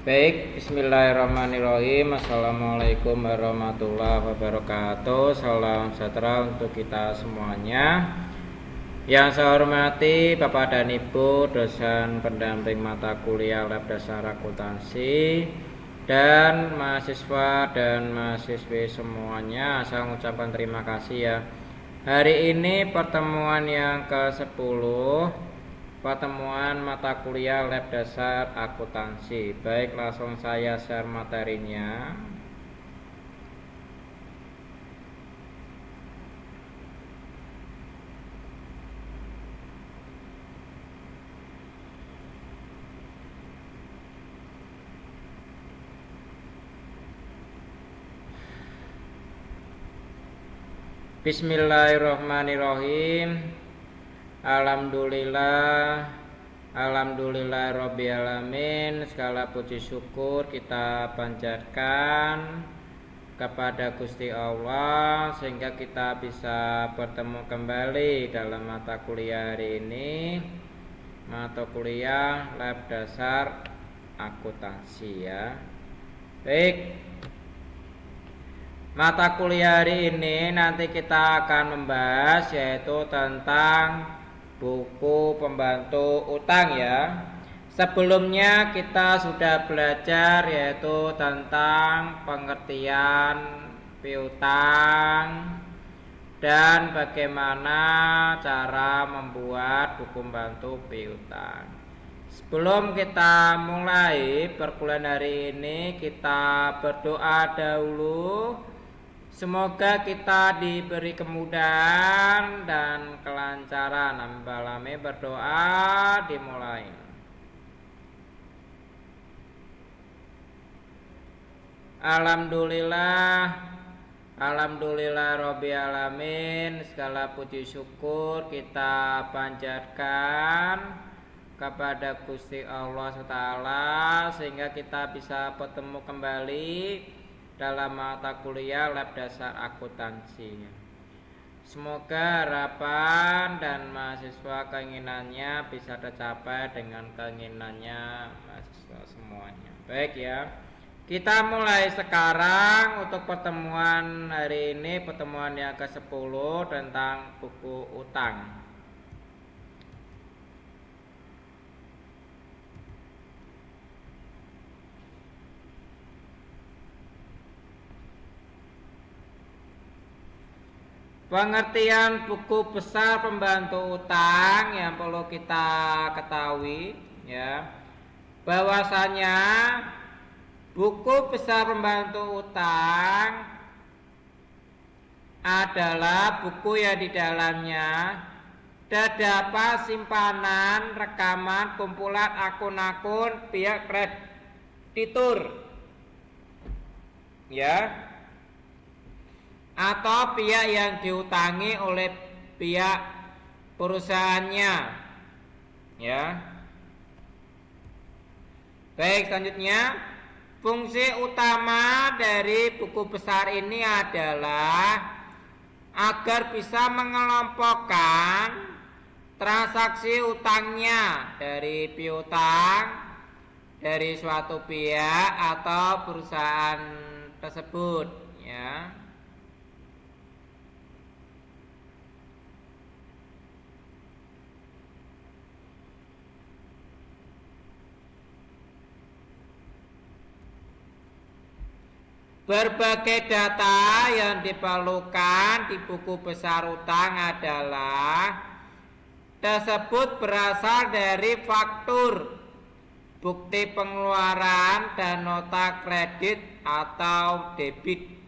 Baik, bismillahirrahmanirrahim. Assalamualaikum warahmatullahi wabarakatuh. Salam sejahtera untuk kita semuanya. Yang saya hormati Bapak dan Ibu dosen pendamping mata kuliah Lab Dasar Akuntansi dan mahasiswa dan mahasiswi semuanya, saya mengucapkan terima kasih ya. Hari ini pertemuan yang ke-10, pertemuan mata kuliah Lab Dasar Akuntansi. Baik, langsung saya share materinya. Bismillahirrahmanirrahim. Alhamdulillah Rabbil Alamin. Segala puji syukur kita panjatkan kepada Gusti Allah sehingga kita bisa bertemu kembali dalam mata kuliah hari ini, mata kuliah Lab Dasar Akuntansi ya. Baik, mata kuliah hari ini nanti kita akan membahas yaitu tentang buku pembantu utang ya. Sebelumnya kita sudah belajar yaitu tentang pengertian piutang dan bagaimana cara membuat buku pembantu piutang. Sebelum kita mulai perkuliahan hari ini, kita berdoa dahulu. Semoga kita diberi kemudahan dan kelancaran. Amin. Berdoa dimulai. Alhamdulillah Rabbil Alamin. Segala puji syukur kita panjatkan kepada Gusti Allah SWT sehingga kita bisa bertemu kembali dalam mata kuliah Lab Dasar Akuntansi. Semoga harapan dan mahasiswa keinginannya bisa tercapai dengan keinginannya mahasiswa semuanya. Baik ya, kita mulai sekarang untuk pertemuan hari ini, pertemuan yang ke-10 tentang buku utang. Pengertian buku besar pembantu utang yang perlu kita ketahui ya, bahwasanya buku besar pembantu utang adalah buku yang di dalamnya terdapat simpanan, rekaman, kumpulan akun-akun pihak kreditur ya, atau pihak yang diutangi oleh pihak perusahaannya ya. Baik, selanjutnya fungsi utama dari buku besar ini adalah agar bisa mengelompokkan transaksi utangnya dari piutang dari suatu pihak atau perusahaan tersebut ya. Berbagai data yang diperlukan di buku besar utang adalah tersebut berasal dari faktur, bukti pengeluaran, dan nota kredit atau debit.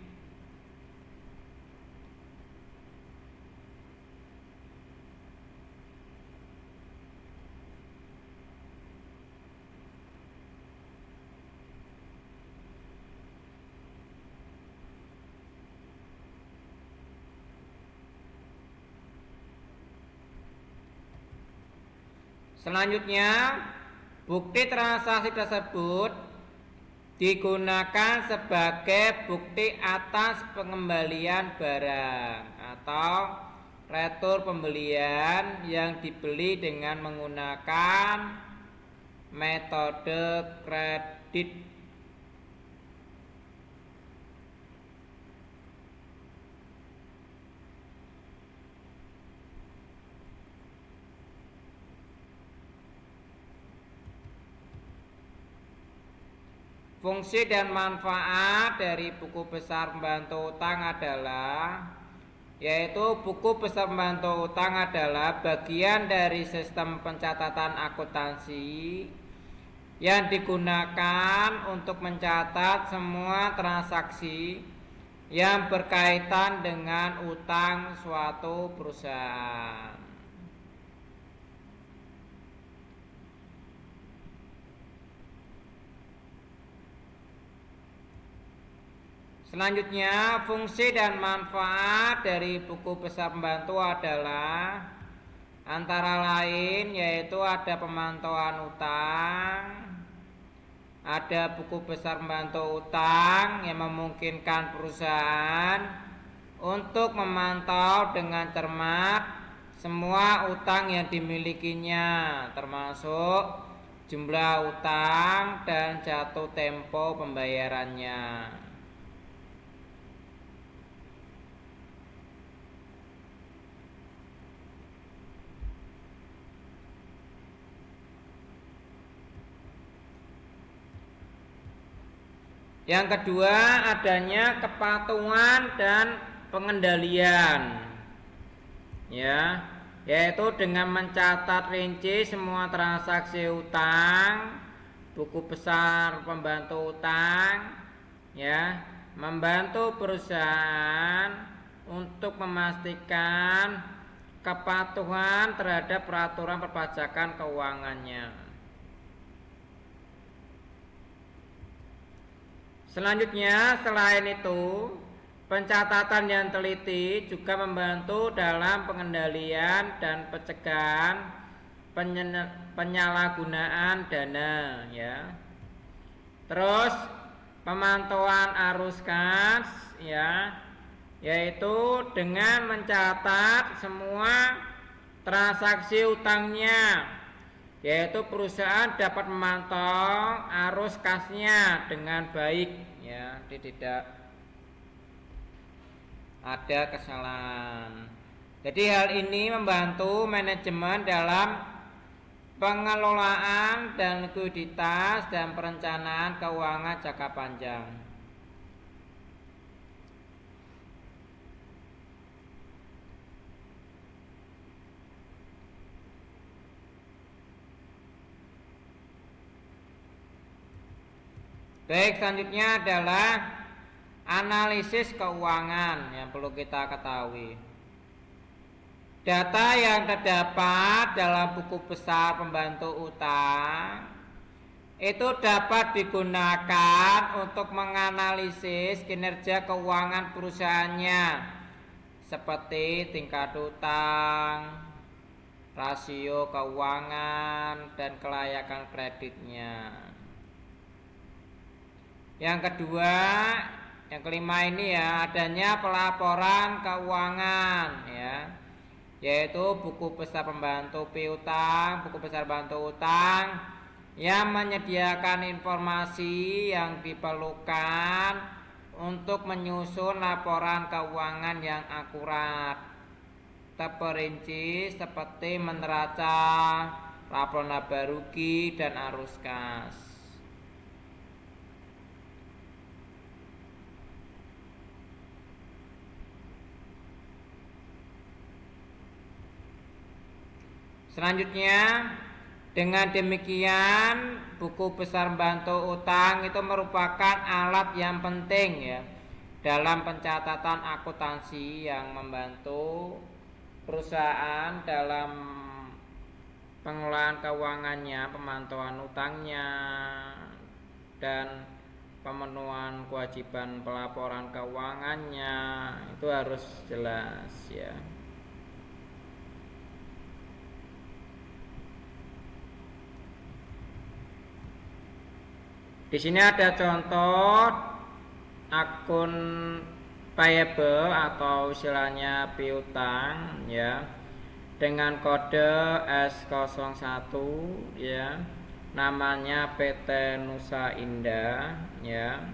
Selanjutnya, bukti transaksi tersebut digunakan sebagai bukti atas pengembalian barang atau retur pembelian yang dibeli dengan menggunakan metode kredit. Fungsi dan manfaat dari buku besar pembantu utang adalah, yaitu buku besar pembantu utang adalah bagian dari sistem pencatatan akuntansi yang digunakan untuk mencatat semua transaksi yang berkaitan dengan utang suatu perusahaan. Selanjutnya, fungsi dan manfaat dari buku besar pembantu adalah antara lain yaitu ada pemantauan utang, ada buku besar pembantu utang yang memungkinkan perusahaan untuk memantau dengan cermat semua utang yang dimilikinya, termasuk jumlah utang dan jatuh tempo pembayarannya. Yang kedua, adanya kepatuhan dan pengendalian, ya, yaitu dengan mencatat rinci semua transaksi utang, buku besar pembantu utang, ya, membantu perusahaan untuk memastikan kepatuhan terhadap peraturan perpajakan keuangannya. Selanjutnya, selain itu, pencatatan yang teliti juga membantu dalam pengendalian dan pencegahan penyalahgunaan dana, ya. Terus pemantauan arus kas, ya, yaitu dengan mencatat semua transaksi utangnya, yaitu perusahaan dapat memantau arus kasnya dengan baik, ya, tidak ada kesalahan. Jadi hal ini membantu manajemen dalam pengelolaan dan likuiditas dan perencanaan keuangan jangka panjang. Baik, selanjutnya adalah analisis keuangan yang perlu kita ketahui. Data yang terdapat dalam buku besar pembantu utang itu dapat digunakan untuk menganalisis kinerja keuangan perusahaannya, seperti tingkat utang, rasio keuangan, dan kelayakan kreditnya. Yang kedua, yang kelima ini, ya, adanya pelaporan keuangan, ya, yaitu buku besar pembantu piutang, buku besar pembantu utang yang menyediakan informasi yang diperlukan untuk menyusun laporan keuangan yang akurat, terperinci seperti neraca, laporan laba rugi, dan arus kas. Selanjutnya, dengan demikian buku besar pembantu utang itu merupakan alat yang penting, ya, dalam pencatatan akuntansi yang membantu perusahaan dalam pengelolaan keuangannya, pemantauan utangnya, dan pemenuhan kewajiban pelaporan keuangannya itu harus jelas, ya. Di sini ada contoh akun payable atau istilahnya piutang, ya, dengan kode S01, ya, namanya PT Nusa Indah ya,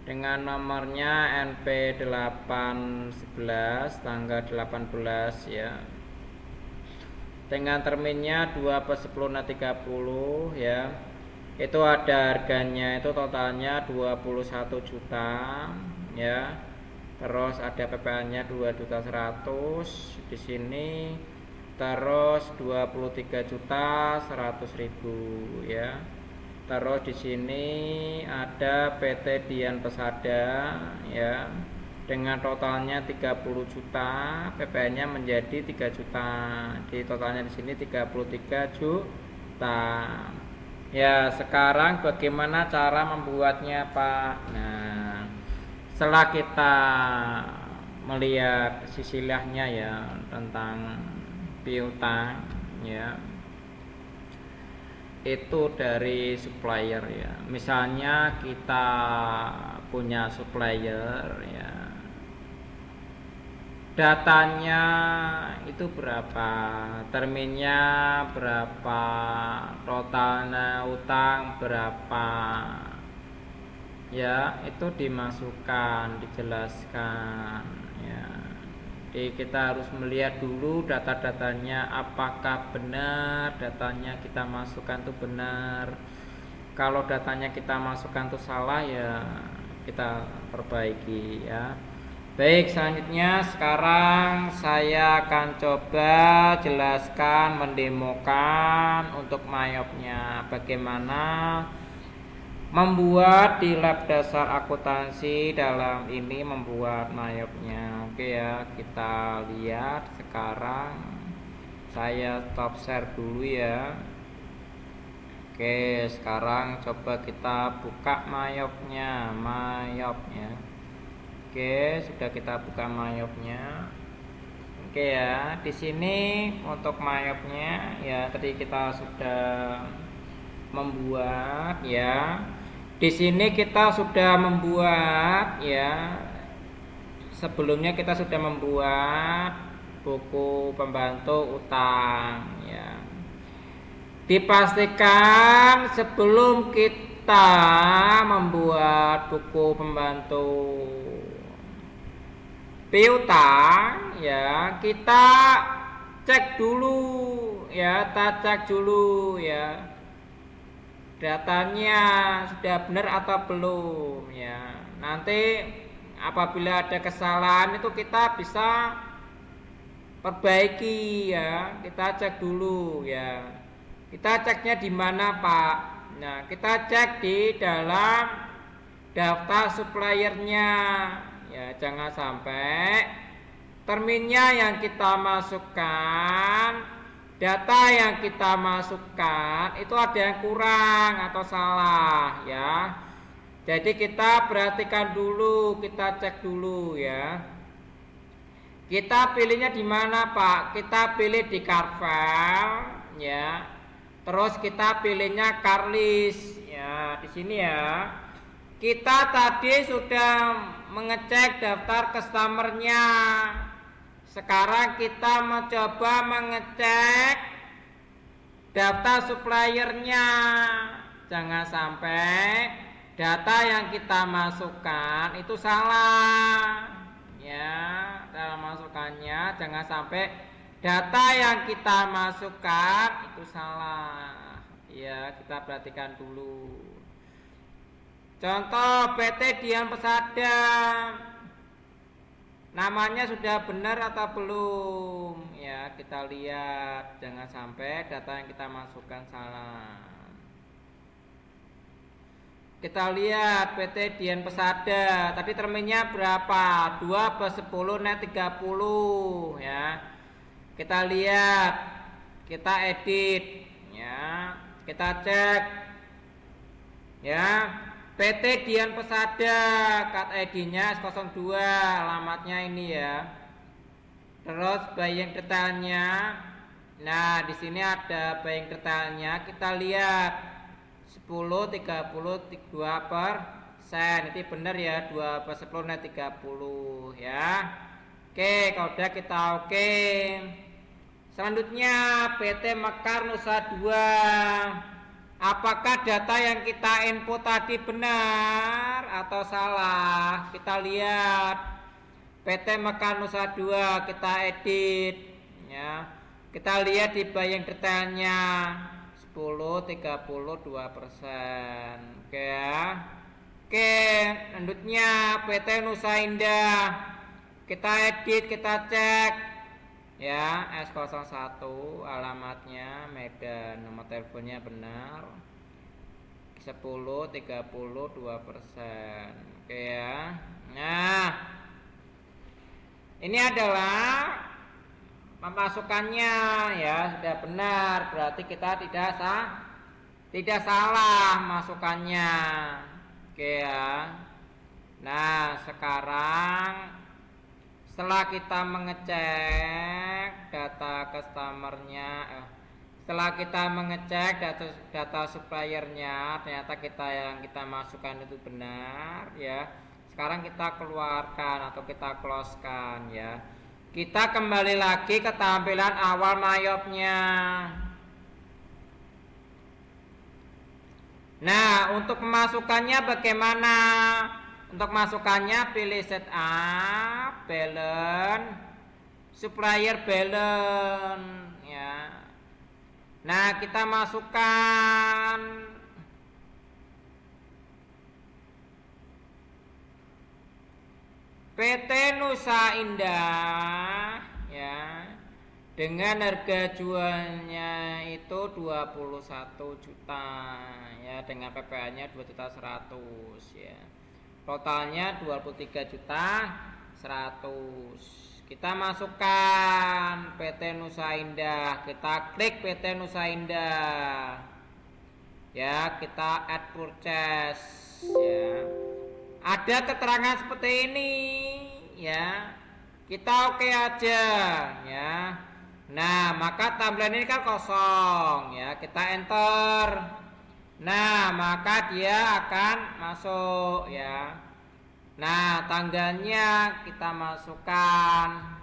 dengan nomornya NP811 tanggal 18 ya, dengan terminnya 2/10/30 ya. Itu ada harganya, itu totalnya 21 juta ya. Terus ada PPN-nya 2.100.000 di sini. Terus 23.100.000 ya. Terus di sini ada PT Dian Pesada ya, dengan totalnya 30 juta, PPN-nya menjadi 3 juta. Di totalnya di sini 33 juta. Ya, sekarang bagaimana cara membuatnya, Pak? Nah, setelah kita melihat sisilahnya ya tentang piutang ya, itu dari supplier ya. Misalnya kita punya supplier ya, datanya itu berapa, terminnya berapa, totalnya utang berapa ya, itu dimasukkan, dijelaskan ya. Jadi kita harus melihat dulu data-datanya apakah benar datanya kita masukkan itu benar. Kalau datanya kita masukkan itu salah ya kita perbaiki ya. Baik, selanjutnya sekarang saya akan coba jelaskan, mendemokan untuk mayopnya bagaimana membuat di lab dasar akuntansi dalam ini membuat mayopnya. Oke ya, kita lihat sekarang. Saya stop share dulu ya. Oke, sekarang coba kita buka mayopnya. Oke, sudah kita buka mayopnya. Oke ya, di sini untuk mayopnya ya tadi kita sudah membuat ya. Di sini kita sudah membuat ya. Sebelumnya kita sudah membuat buku pembantu utang ya. Dipastikan sebelum kita membuat buku pembantu piutang ya, kita cek dulu ya, ya datanya sudah benar atau belum ya. Nanti apabila ada kesalahan itu kita bisa perbaiki ya. Kita cek dulu ya. Kita ceknya di mana, Pak? Nah, kita cek di dalam daftar suppliernya ya. Jangan sampai terminnya yang kita masukkan, data yang kita masukkan itu ada yang kurang atau salah ya. Jadi kita perhatikan dulu, kita cek dulu ya. Kita pilihnya di mana, Pak? Kita pilih di Carvel ya. Terus kita pilihnya Carlist ya, di sini ya. Kita tadi sudah mengecek daftar customernya. Sekarang kita mencoba mengecek daftar suppliernya. Jangan sampai data yang kita masukkan itu salah ya. Dalam masukannya jangan sampai data yang kita masukkan itu salah ya. Kita perhatikan dulu. Contoh PT Dian Pesada, namanya sudah benar atau belum ya, kita lihat. Jangan sampai data yang kita masukkan salah. Kita lihat PT Dian Pesada tadi terminnya berapa, 2/10 net 30 ya. Kita lihat, kita edit ya, kita cek ya. PT Dian Pesada, cut ID-nya 02, alamatnya ini ya. Terus buying detailnya, nah di sini ada buying detailnya. Kita lihat 10,32%. Ini benar ya, 2/10 net 30 ya. Oke, kalau udah kita oke. Selanjutnya PT Mekar Nusa 2. Apakah data yang kita input tadi benar atau salah? Kita lihat PT Mekar Nusa 2, kita edit ya. Kita lihat di bayang detailnya 10,32%. Oke ya. Oke, selanjutnya PT Nusa Indah. Kita edit, kita cek ya, S01 alamatnya Medan, nomor teleponnya benar 10,32%. Oke ya. Nah, ini adalah pemasukannya ya, sudah benar, berarti kita tidak salah masukannya. Oke ya. Nah, sekarang setelah kita mengecek data customernya, setelah kita mengecek data suppliernya, ternyata yang kita masukkan itu benar ya. Sekarang kita keluarkan atau kita closekan ya. Kita kembali lagi ke tampilan awal Mayopnya. Nah, untuk pemasukannya bagaimana? Untuk masukannya pilih setup, balance, supplier balance ya. Nah, kita masukkan PT Nusa Indah ya. Dengan harga jualnya itu 21 juta ya, dengan PPA-nya 2.100.000 ya. Totalnya 23.100.000. Kita masukkan PT Nusa Indah, kita klik PT Nusa Indah. Ya, kita add purchase ya. Ada keterangan seperti ini ya. Kita oke aja ya. Nah, maka tampilan ini kan kosong ya. Kita enter. Nah, maka dia akan masuk ya. Nah, tanggalnya kita masukkan.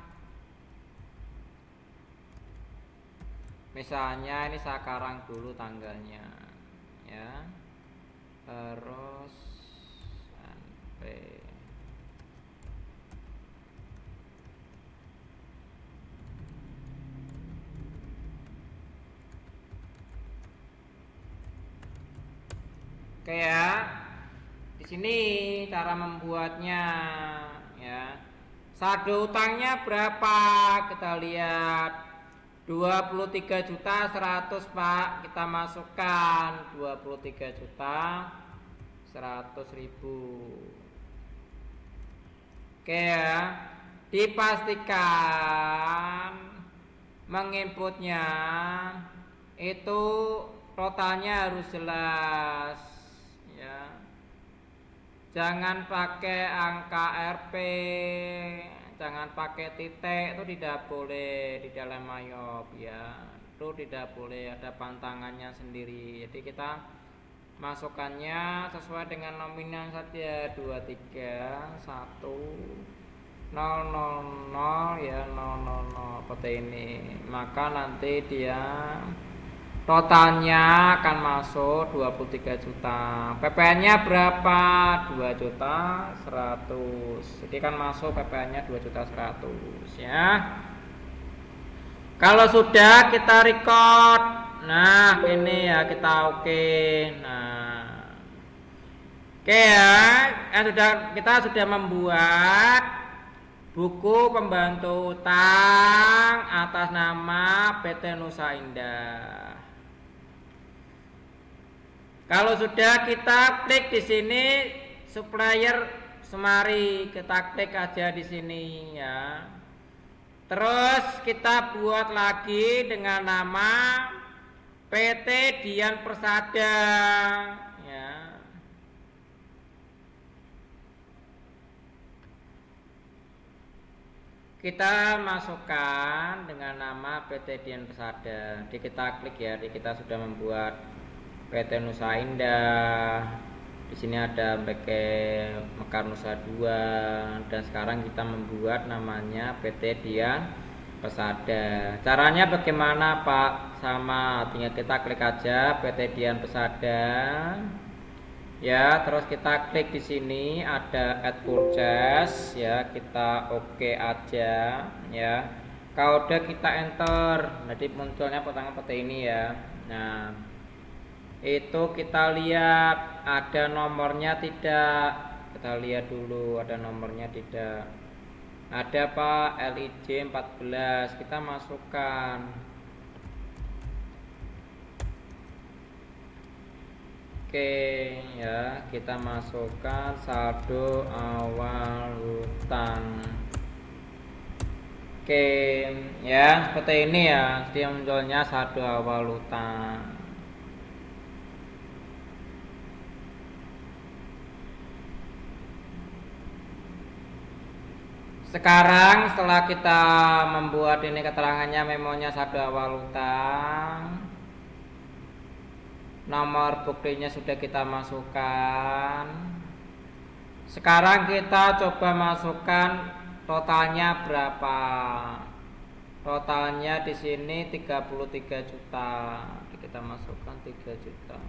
Misalnya ini sekarang dulu tanggalnya ya. Terus sampai oke ya. Di sini cara membuatnya ya. Saldo utangnya berapa? Kita lihat 23.100.000 Pak. Kita masukkan 23.100.000. Oke ya. Dipastikan menginputnya itu totalnya harus jelas ya. Jangan pakai angka RP, jangan pakai titik, itu tidak boleh di dalam Mayop ya. Itu tidak boleh, ada pantangannya sendiri. Jadi kita masukkannya sesuai dengan nominal saja, 23 1 000 ya, 000 seperti ini. Maka nanti dia totalnya akan masuk 23 juta. PPN-nya berapa? 2.100.000. Jadi kan masuk PPN-nya 2.100.000 ya. Kalau sudah kita record. Nah, ini ya kita oke. Nah. Oke ya, kita sudah membuat buku pembantu utang atas nama PT Nusa Indah. Kalau sudah, kita klik di sini supplier Semari, kita klik aja di sini ya. Terus kita buat lagi dengan nama PT Dian Persada ya. Kita masukkan dengan nama PT Dian Persada. Jadi kita klik ya, jadi kita sudah membuat PT Nusa Indah. Di sini ada PT Mekar Nusa 2 dan sekarang kita membuat namanya PT Dian Pesada. Caranya bagaimana Pak? Sama, tinggal kita klik aja PT Dian Pesada. Ya, terus kita klik di sini ada add purchase ya, kita oke aja ya. Kalau udah kita enter, nanti munculnya potongan seperti ini ya. Nah, itu kita lihat ada nomornya tidak. Kita lihat dulu ada nomornya tidak. Ada Pak, LIJ 14, kita masukkan. Oke ya, kita masukkan saldo awal hutang. Oke ya, seperti ini ya, dia munculnya saldo awal hutang. Sekarang setelah kita membuat ini keterangannya, memonya saldo awal hutang, nomor buktinya sudah kita masukkan. Sekarang kita coba masukkan totalnya berapa. Totalnya di sini 33 juta. Kita masukkan 3 juta.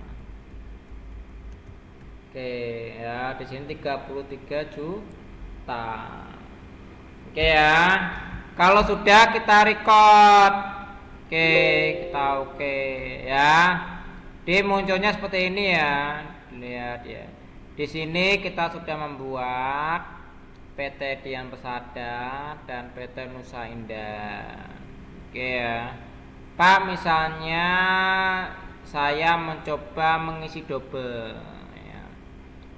Oke ya, di sini 33 juta. Oke ya. Kalau sudah kita record. Oke, kita oke ya. Di munculnya seperti ini ya, lihat ya. Di sini kita sudah membuat PT Dian Pesada dan PT Nusa Indah. Oke ya, Pak, misalnya saya mencoba mengisi double ya.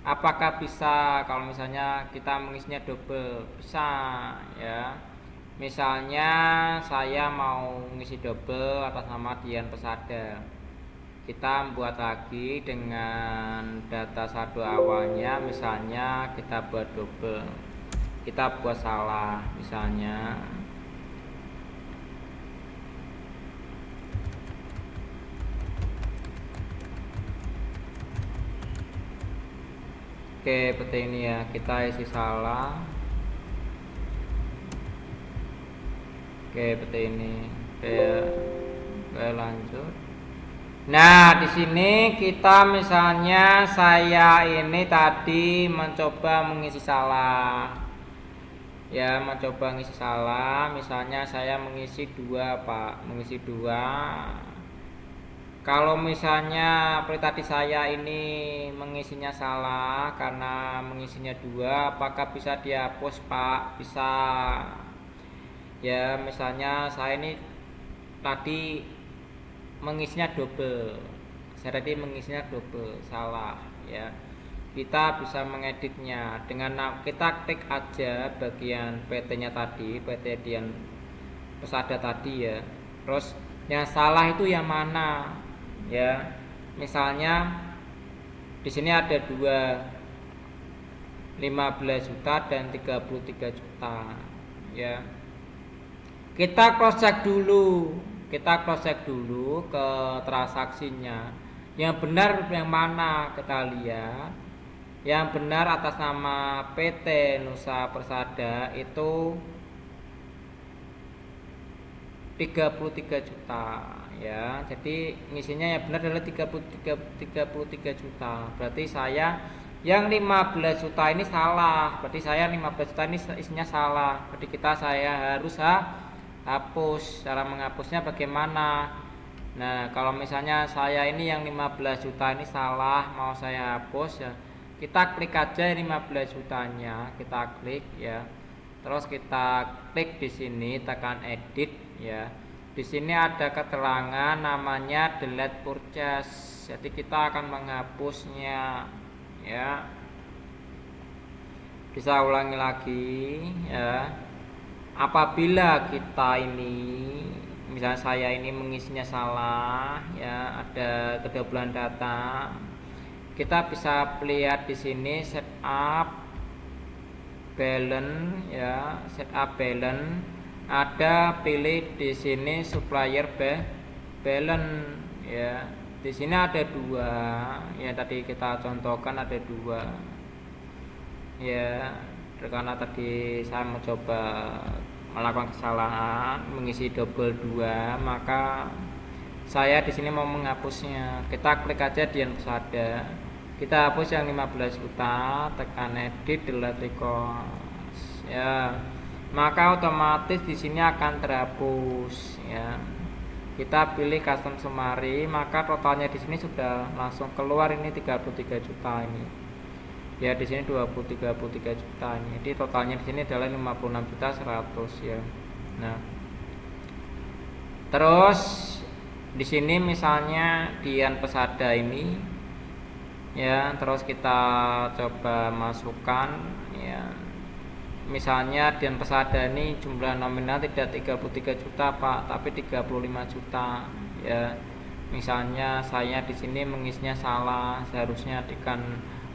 Apakah bisa kalau misalnya kita mengisinya double? Bisa ya. Misalnya saya mau mengisi double atas nama Dian Pesada. Kita buat lagi dengan data saldo awalnya, misalnya kita buat double, kita buat salah misalnya. Oke, seperti ini ya, kita isi salah. Oke, seperti ini. Oke, lanjut. Nah, di sini kita misalnya saya ini tadi mencoba mengisi salah. Ya, mencoba mengisi salah. Misalnya saya mengisi 2, Pak. Mengisi 2. Kalau misalnya seperti tadi saya ini mengisinya salah karena mengisinya 2, apakah bisa dihapus, Pak? Bisa. Ya, misalnya saya ini tadi mengisinya double, saya tadi mengisinya double, salah ya. Kita bisa mengeditnya dengan kita klik aja bagian PT nya tadi, PT Dian Pesada tadi ya. Terus yang salah itu yang mana ya. Misalnya di sini ada 15 juta dan 33 juta ya. Kita cross check dulu. Kita cross check dulu ke transaksinya. Yang benar yang mana kita lihat. Yang benar atas nama PT Nusa Persada itu 33 juta ya. Jadi ngisinya yang benar adalah 33 juta. Berarti saya yang 15 juta ini salah. Berarti saya 15 juta ini isinya salah. Berarti saya harus hapus. Cara menghapusnya bagaimana? Nah, kalau misalnya saya ini yang 15 juta ini salah, mau saya hapus ya, kita klik aja 15 jutanya, kita klik ya. Terus kita klik di sini, tekan edit ya. Di sini ada keterangan namanya delete purchase. Jadi kita akan menghapusnya ya. Bisa ulangi lagi ya. Apabila kita ini, misalnya saya ini mengisinya salah ya, ada kedobelan data, kita bisa lihat di sini setup balance ya, setup balance, ada pilih di sini supplier balance ya. Di sini ada 2 ya, tadi kita contohkan ada 2 ya. Karena tadi saya mencoba melakukan kesalahan mengisi double 2, maka saya di sini mau menghapusnya. Kita klik aja Dian Pesada, kita hapus yang 15 juta, tekan edit, delete request ya, maka otomatis di sini akan terhapus ya. Kita pilih custom summary, maka totalnya di sini sudah langsung keluar ini 33 juta ini. Ya di sini 33 juta ini. Jadi totalnya di sini adalah 56 juta 100 ya. Nah. Terus di sini misalnya Dian Pesada ini ya, terus kita coba masukkan ya. Misalnya Dian Pesada ini jumlah nominal tidak 33 juta Pak, tapi 35 juta ya. Misalnya saya di sini mengisinya salah, seharusnya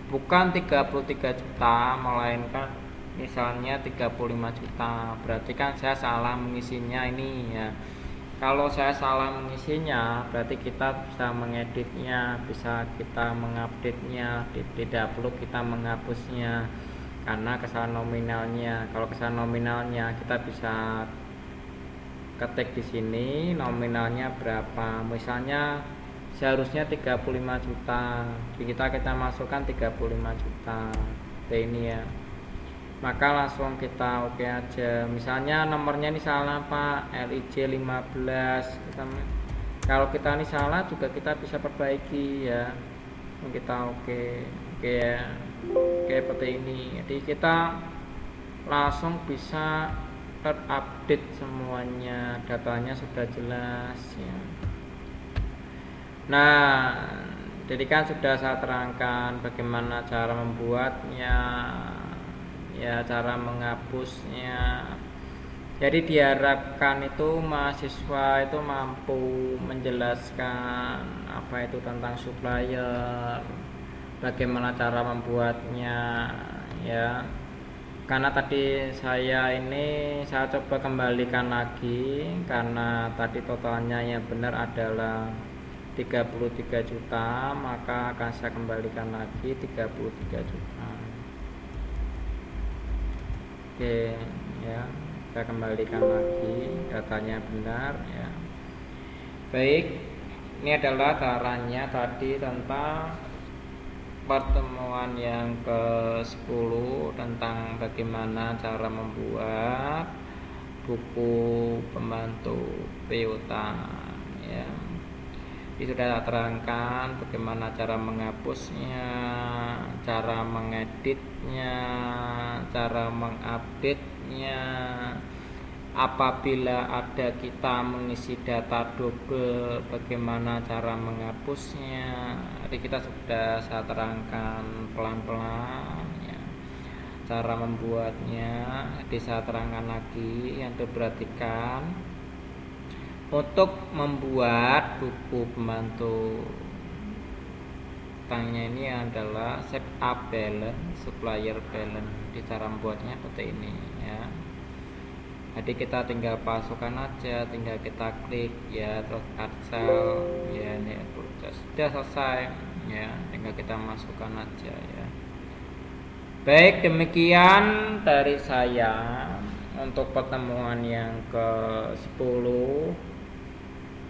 bukan 33 juta melainkan misalnya 35 juta. Berarti kan saya salah mengisinya ini ya. Kalau saya salah mengisinya, berarti kita bisa mengeditnya, bisa kita mengupdate-nya, tidak perlu kita menghapusnya karena kesalahan nominalnya. Kalau kesalahan nominalnya kita bisa ketik di sini nominalnya berapa. Misalnya seharusnya 35 juta. Kita masukkan 35 juta. Ini ya. Maka langsung kita oke aja. Misalnya nomornya ini salah Pak, LIJ 15. Kalau kita ini salah juga kita bisa perbaiki ya. Kita oke ya. Oke seperti ini. Jadi kita langsung bisa terupdate semuanya, datanya sudah jelas ya. Nah, jadi kan sudah saya terangkan bagaimana cara membuatnya ya, cara menghapusnya. Jadi diharapkan itu mahasiswa itu mampu menjelaskan apa itu tentang supplier, bagaimana cara membuatnya ya. Karena tadi saya coba kembalikan lagi, karena tadi totalnya yang benar adalah 33 juta, maka akan saya kembalikan lagi 33 juta. Oke ya, saya kembalikan lagi, datanya benar ya. Baik, ini adalah caranya tadi tentang pertemuan yang ke-10 tentang bagaimana cara membuat buku pembantu piutang ya. Ini sudah terangkan bagaimana cara menghapusnya, cara mengeditnya, cara mengupdate-nya. Apabila ada kita mengisi data double, bagaimana cara menghapusnya. Jadi kita sudah saya terangkan pelan-pelan ya, cara membuatnya. Jadi saya terangkan lagi yang diperhatikan untuk membuat buku pembantu tanya ini adalah setup balance, supplier balance. Di cara membuatnya seperti ini ya. Jadi kita tinggal masukkan aja, tinggal kita klik ya, terus add cell ya, ini sudah selesai ya, tinggal kita masukkan aja ya. Baik, demikian dari saya untuk pertemuan yang ke-10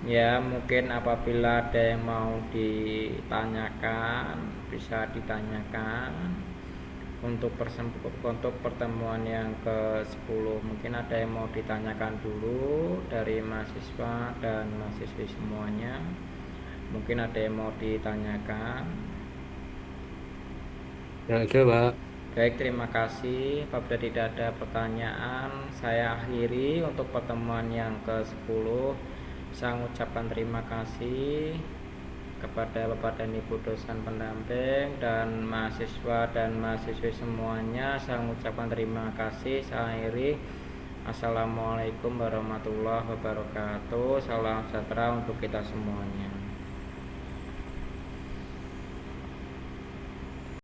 ya. Mungkin apabila ada yang mau ditanyakan bisa ditanyakan. Untuk pertemuan yang ke-10 mungkin ada yang mau ditanyakan dulu dari mahasiswa dan mahasiswi semuanya. Mungkin ada yang mau ditanyakan. Ya ada Pak. Baik, terima kasih. Apabila tidak ada pertanyaan, saya akhiri untuk pertemuan yang ke-10. Saya mengucapkan terima kasih kepada Bapak dan Ibu dosen pendamping dan mahasiswa dan mahasiswi semuanya. Saya mengucapkan terima kasih. Saya akhiri. Assalamualaikum warahmatullahi wabarakatuh. Salam sejahtera untuk kita semuanya.